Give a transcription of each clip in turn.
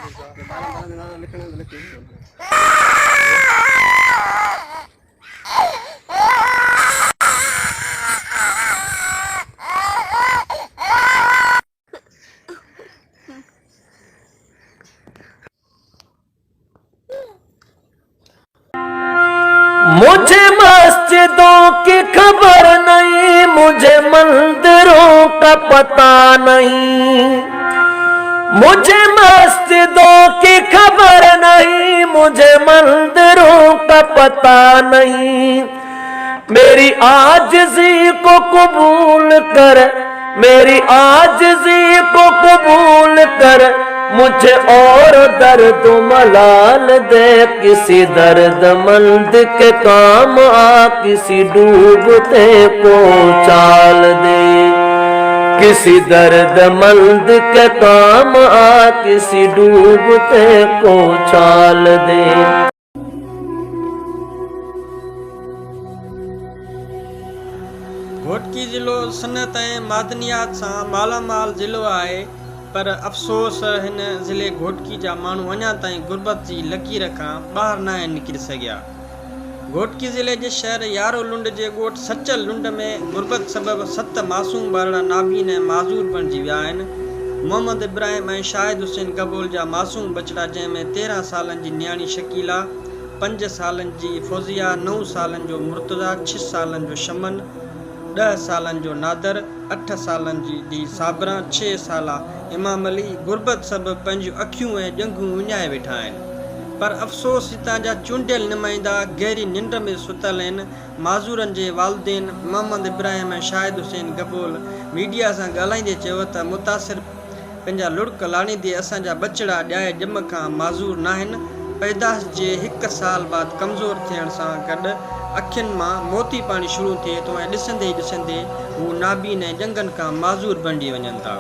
मुझे मस्जिदों की खबर नहीं, मुझे मंदिरों का पता नहीं। मुझे मस्जिदों की खबर नहीं, मुझे मंदिरों का पता नहीं। मेरी आजिज़ी को कबूल कर, मेरी आजिज़ी को कबूल कर, मुझे और दर्द मलाल दे। किसी दर्दमंद के काम आ, किसी डूबते को चाल दे। किसी दर्दमंद के काम आ, किसी डूबते को चाल दे। घोटकी ज़िलो सनत ऐं मादनियात सां मालामाल ज़िलो आहे, पर अफ़सोस हिन ज़िले घोटकी जा माण्हू अञा ताईं गुरबत जी लकीर खां ॿाहिरि न आहिनि निकिरी सघिया। घोटकी ज़िले जे शहर यारो लुंड जे ॻोठ सचल लुंड में गुरबत सबबि 7 मासूम ॿारड़ा नाबीन ऐं माज़ूर बणिजी विया आहिनि। मोहम्मद इब्राहिम ऐं शाहिद हुसैन कबूल जा मासूम बचड़ा, जंहिंमें 13 सालनि जी न्याणी शकीला, 5 सालनि जी फौज़िया, 9 सालनि जो मुर्तज़ा, 6 सालनि जो शमन, 10 सालनि जो नादर, 8 सालनि जी साबरा, 6 साला इमाम अली गुरबत सबबि पंहिंजूं अखियूं ऐं ॼंघूं विञाए वेठा आहिनि। पर अफ़सोस हितां जा चूंडियल नुमाइंदा गहरी निंड में सुतल आहिनि। माज़ूरनि जे वालिदेन मोहम्मद इब्राहिम ऐं शाहिद हुसैन गबोल मीडिया सां ॻाल्हाईंदे चयो त मुतासिर पंहिंजा लुड़क लाणींदे असांजा बचड़ा ॼाए ॼम खां माज़ूर न आहिनि। पैदाश जे 1 साल बाद कमज़ोर थियण सां गॾु अखियुनि मां मोती पाणी शुरू थिए थो ऐं ॾिसंदे ई ॾिसंदे हू नाबीन ऐं ॼंघनि खां माज़ूर बणिजी वञनि था।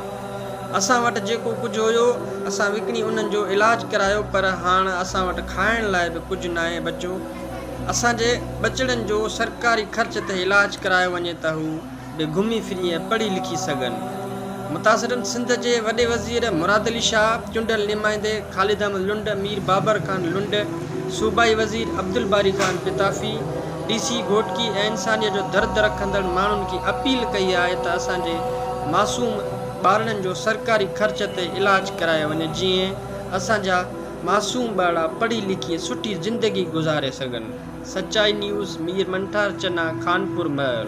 असां वटि जेको कुझु हुयो असां विकिणी उन्हनि जो इलाजु करायो, पर हाणे असां वटि खाइण लाइ बि कुझु न आहे बचो। असांजे बचड़नि जो सरकारी ख़र्च ते इलाजु करायो वञे त हू बि घुमी फिरी ऐं पढ़ी लिखी सघनि। मुतासिरन सिंध जे वॾे वज़ीर मुराद अली शाह, चूंडियल नुमाइंदे ख़ालिद अहमद लुंड, मीर बाबर खान लुंड, सूबाई वज़ीर अब्दुल बारी खान पिताफ़ी, DC घोटकी ऐं इंसानियत जो दर्द रखंदड़ माण्हुनि खे अपील कई आहे त असांजे मासूम ॿारनि जो सरकारी ख़र्च ते इलाजु करायो वञे, जीअं असांजा मासूम ॿार पढ़ी लिखी सुठी ज़िंदगी गुज़ारे सघनि। सचाई न्यूज़, मीर मंठार चना, खानपुर महल।